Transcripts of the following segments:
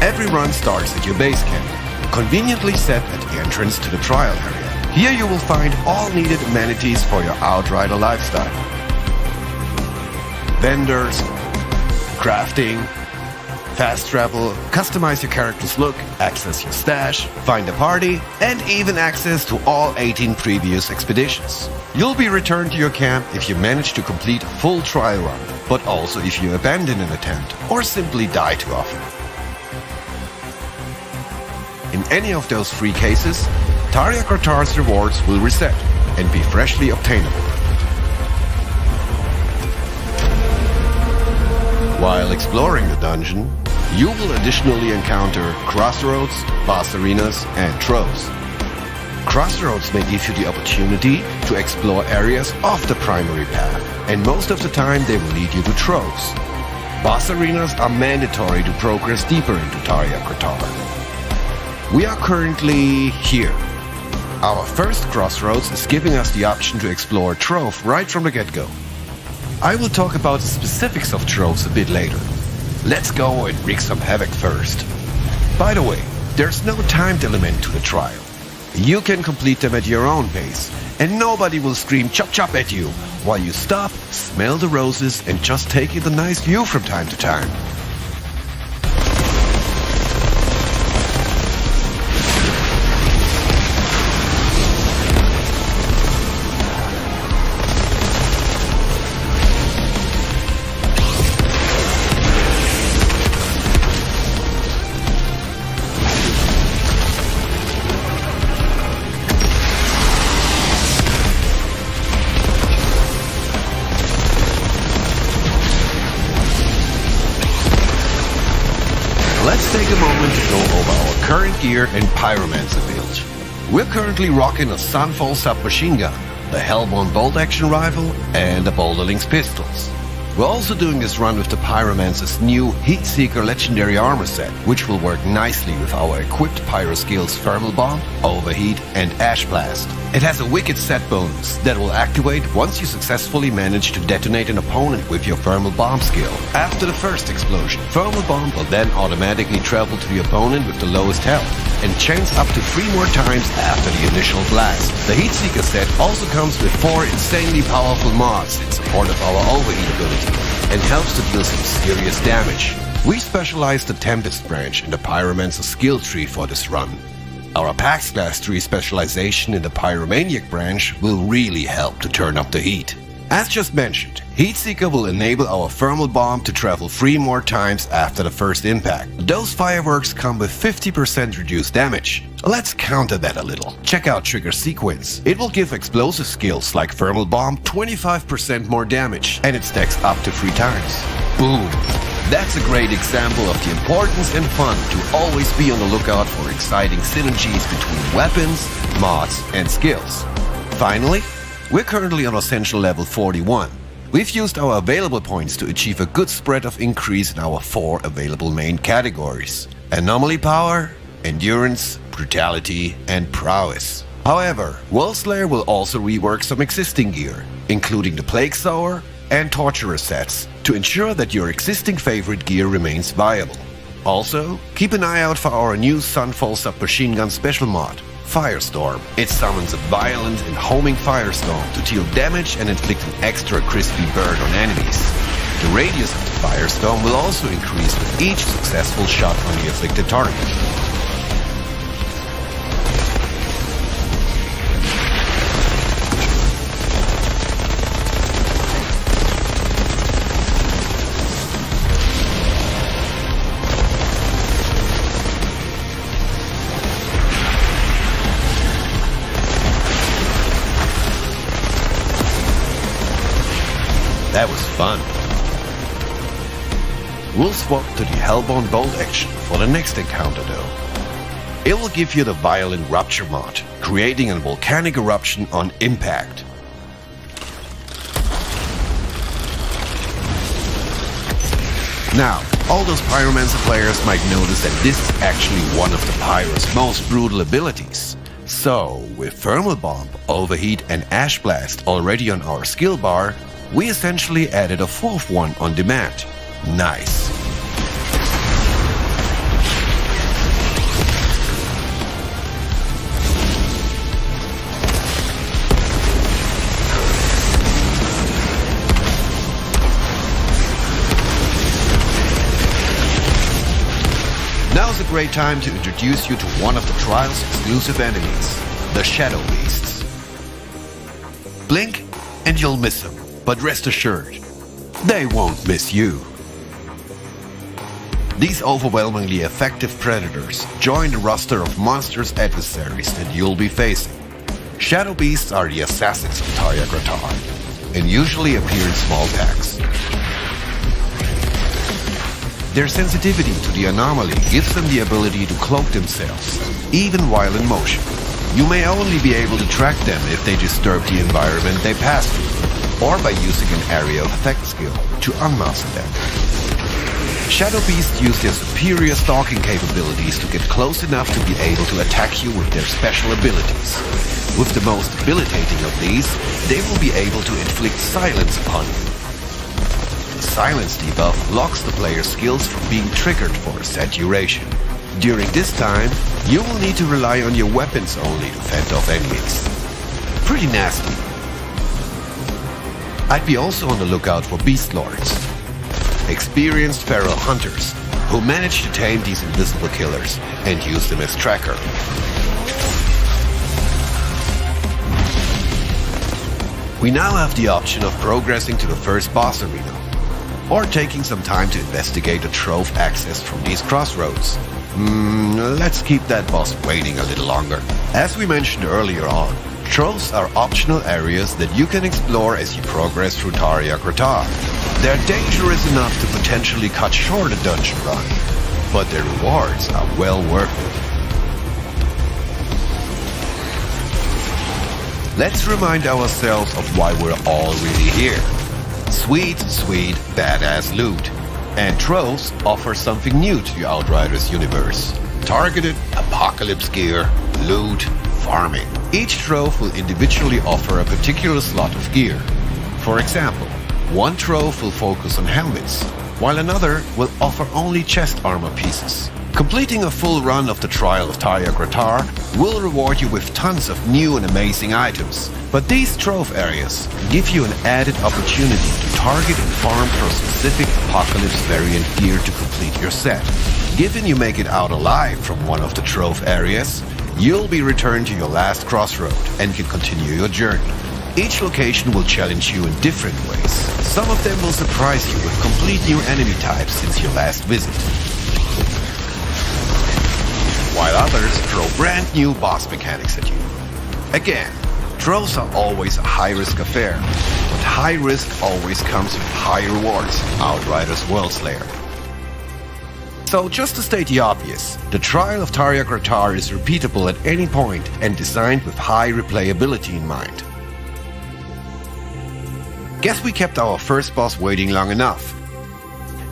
Every run starts at your base camp, conveniently set at the entrance to the trial area. Here you will find all needed amenities for your Outrider lifestyle. Vendors, crafting, fast travel, customize your character's look, access your stash, find a party, and even access to all 18 previous expeditions. You'll be returned to your camp if you manage to complete a full trial run, but also if you abandon an attempt or simply die too often. In any of those three cases, Tarja Kotar's rewards will reset and be freshly obtainable. While exploring the dungeon, you will additionally encounter crossroads, boss arenas, and troves. Crossroads may give you the opportunity to explore areas off the primary path, and most of the time they will lead you to troves. Boss arenas are mandatory to progress deeper into Tarja Kotar. We are currently here. Our first crossroads is giving us the option to explore a trove right from the get-go. I will talk about the specifics of troves a bit later. Let's go and wreak some havoc first. By the way, there's no timed element to the trial. You can complete them at your own pace, and nobody will scream chop chop at you while you stop, smell the roses, and just take in the nice view from time to time. Let's take a moment to go over our current gear and Pyromancer build. We're currently rocking a Sunfall submachine gun, the Hellborn bolt-action rifle, and the Boulderlings pistols. We're also doing this run with the Pyromancer's new Heatseeker legendary armor set, which will work nicely with our equipped pyro skills Thermal Bomb, Overheat, and Ash Blast. It has a wicked set bonus that will activate once you successfully manage to detonate an opponent with your Thermal Bomb skill. After the first explosion, Thermal Bomb will then automatically travel to the opponent with the lowest health, and chains up to 3 more times after the initial blast. The Heatseeker set also comes with 4 insanely powerful mods in support of our Overheat ability, and helps to deal some serious damage. We specialized the Tempest branch in the Pyromancer skill tree for this run. Our Pax Class tree specialization in the Pyromaniac branch will really help to turn up the heat. As just mentioned, Heatseeker will enable our Thermal Bomb to travel 3 more times after the first impact. Those fireworks come with 50% reduced damage. Let's counter that a little. Check out Trigger Sequence. It will give explosive skills like Thermal Bomb 25% more damage, and it stacks up to 3 times. Boom! That's a great example of the importance and fun to always be on the lookout for exciting synergies between weapons, mods, and skills. Finally, we're currently on Essential level 41. We've used our available points to achieve a good spread of increase in our 4 available main categories: Anomaly Power, Endurance, Brutality, and Prowess. However, Worldslayer will also rework some existing gear, including the Plague Sower and Torturer sets, to ensure that your existing favorite gear remains viable. Also, keep an eye out for our new Sunfall submachine gun special mod, Firestorm. It summons a violent and homing firestorm to deal damage and inflict an extra crispy burn on enemies. The radius of the firestorm will also increase with each successful shot on the afflicted target. That was fun. We'll swap to the Hellborn bolt action for the next encounter though. It will give you the Violent Rupture mod, creating a volcanic eruption on impact. Now, all those Pyromancer players might notice that this is actually one of the Pyro's most brutal abilities. So, with Thermal Bomb, Overheat, and Ash Blast already on our skill bar, we essentially added a 4th one on demand. Nice. a great time to introduce you to one of the trial's exclusive enemies, the Shadow Beasts. Blink and you'll miss them, but rest assured, they won't miss you. These overwhelmingly effective predators join the roster of monstrous adversaries that you'll be facing. Shadow Beasts are the assassins of Tarja Gratar, and usually appear in small packs. Their sensitivity to the anomaly gives them the ability to cloak themselves, even while in motion. You may only be able to track them if they disturb the environment they pass through, or by using an area of effect skill to unmask them. Shadow Beasts use their superior stalking capabilities to get close enough to be able to attack you with their special abilities. With the most debilitating of these, they will be able to inflict silence upon you. The silence debuff blocks the player's skills from being triggered for a set duration. During this time, you will need to rely on your weapons only to fend off enemies. Pretty nasty. I'd be also on the lookout for Beast Lords, experienced feral hunters who manage to tame these invisible killers and use them as tracker. We now have the option of progressing to the first boss arena, or taking some time to investigate the trove access from these crossroads. Let's keep that boss waiting a little longer. As we mentioned earlier on, troves are optional areas that you can explore as you progress through Tarja Gratar. They're dangerous enough to potentially cut short a dungeon run, but their rewards are well worth it. Let's remind ourselves of why we're all really here. Sweet, sweet, badass loot. And troves offer something new to the Outriders universe. Targeted apocalypse gear, loot, farming. Each trove will individually offer a particular slot of gear. For example, one trove will focus on helmets, while another will offer only chest armor pieces. Completing a full run of the Trial of Tarja Gratar will reward you with tons of new and amazing items. But these trove areas give you an added opportunity to target and farm for specific apocalypse variant gear to complete your set. Given you make it out alive from one of the trove areas, you'll be returned to your last crossroad and can continue your journey. Each location will challenge you in different ways. Some of them will surprise you with complete new enemy types since your last visit, while others throw brand new boss mechanics at you. Again, troves are always a high-risk affair, but high risk always comes with high rewards in Outriders Worldslayer. So just to state the obvious, the Trial of Tarja Gratar is repeatable at any point and designed with high replayability in mind. Guess we kept our first boss waiting long enough.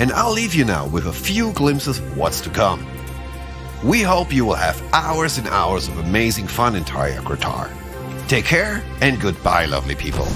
And I'll leave you now with a few glimpses of what's to come. We hope you will have hours and hours of amazing fun in Tarja Gratar. Take care and goodbye, lovely people.